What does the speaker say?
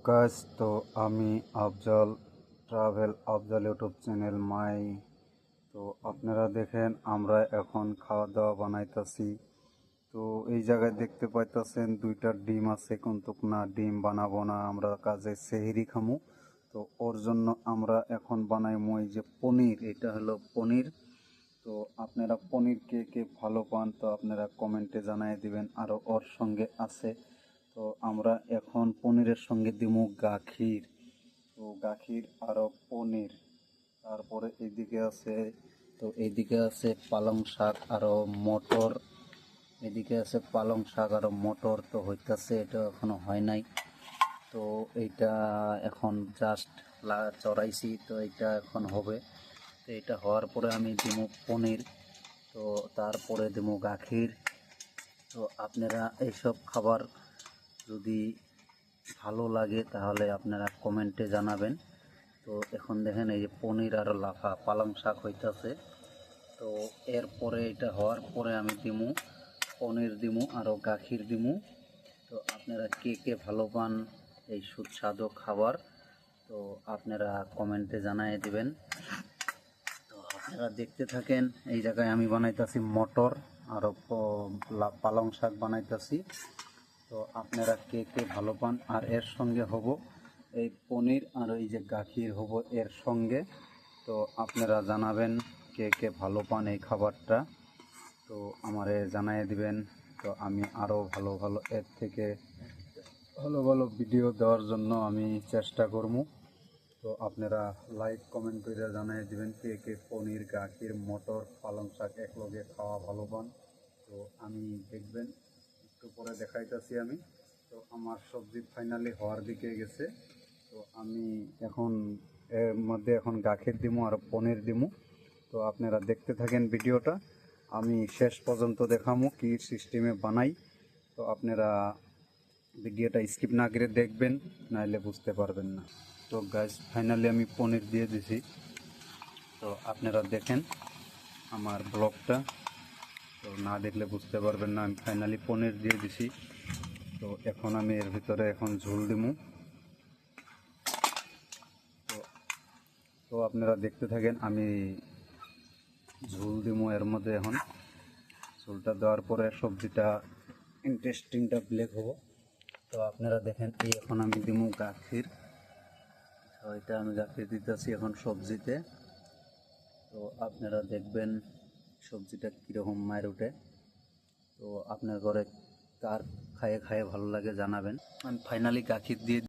Guys, তো আমি Afzal travel Afzal YouTube channel my. তো আপনারা দেখেন আমরা এখন খাওয়া দাওয়া বানাইতেছি। তো এই জায়গায় দেখতে পাইতেছেন দুইটা ডিম আছে, কিন্তু না ডিম বানাবো না, আমরা কাজে সেহরি খামু। তো ওর জন্য আমরা এখন বানাইমু এই যে পনির, এটা হলো পনির। তো আপনারা পনির কে কে ভালো পান তো আপনারা কমেন্টে জানাই দিবেন। আরও ওর সঙ্গে আছে, তো আমরা এখন পনিরের সঙ্গে দিমু গাখির। তো গাখির আরও পনির, তারপরে এইদিকে আছে, তো এইদিকে আছে পালং শাক আরও মটর, এদিকে আছে পালং শাক আরও মটর। তো হইতাছে, এটা এখনো হয় নাই। তো এইটা এখন জাস্ট চড়াইছি, তো এইটা এখন হবে। তো এটা হওয়ার পরে আমি দিমু পনির, তো তারপরে দিমু গাখির। তো আপনারা এইসব খাবার যদি ভালো লাগে তাহলে আপনারা কমেন্টে জানাবেন। তো এখন দেখেন এই যে পনির আর লাফা পালং শাক হইতাছে। তো এরপরে এটা হওয়ার পরে আমি দিমু পনির দিমু আরও গাখির দিমু। তো আপনারা কে কে ভালো পান এই সুস্বাদু খাবার, তো আপনারা কমেন্টে জানিয়ে দিবেন। তো আপনারা দেখতে থাকেন। এই জায়গায় আমি বানাইতেছি মটর আরও পালং শাক বানাইতেছি। তো আপনারা কে কে ভালো পান, আর এর সঙ্গে হব এই পনির আর এই যে গাখির হব এর সঙ্গে। তো আপনারা জানাবেন কে কে ভালো পান এই খাবারটা, তো আমারে জানাই দিবেন। তো আমি আরও ভালো ভালো এর থেকে ভালো ভালো ভিডিও দেওয়ার জন্য আমি চেষ্টা করব। তো আপনারা লাইক কমেন্ট করে জানাই দিবেন কে কে পনির গাখির মটর পালং শাক একলগে খাওয়া ভালো পান। তো আমি দেখবেন একটু পরে দেখাইতেছি আমি। তো আমার সবজি ফাইনালি হওয়ার দিকে গেছে। তো আমি এখন এর মধ্যে এখন গাখির দিমু আর পনির দিমু। তো আপনারা দেখতে থাকেন ভিডিওটা, আমি শেষ পর্যন্ত দেখামু কি সিস্টেমে বানাই। তো আপনারা ভিডিওটা স্কিপ না করে দেখবেন, নাইলে বুঝতে পারবেন না। তো গাইস ফাইনালি আমি পনির দিয়ে দিছি। তো আপনারা দেখেন আমার ব্লগটা, তো না দেখলে বুঝতে পারবেন না। আমি ফাইনালি পনির দিয়ে দিছি। তো এখন আমি এর ভিতরে এখন ঝোল দিমু। তো তো আপনারা দেখতে থাকেন, আমি ঝোল দিমু এর মধ্যে। এখন ঝোলটা দেওয়ার পরে সবজিটা ইন্টারেস্টিংটা ব্লেক হবো। তো আপনারা দেখেন এই এখন আমি দিমু গাখির। তো এটা আমি গাখির দিতেছি এখন সবজিতে। তো আপনারা দেখবেন সবজিটা কীরকম মায়ের ওঠে। তো আপনার ঘরে কার খায়ে খায়ে ভালো লাগে জানাবেন। আমি ফাইনালি গাখির দিয়ে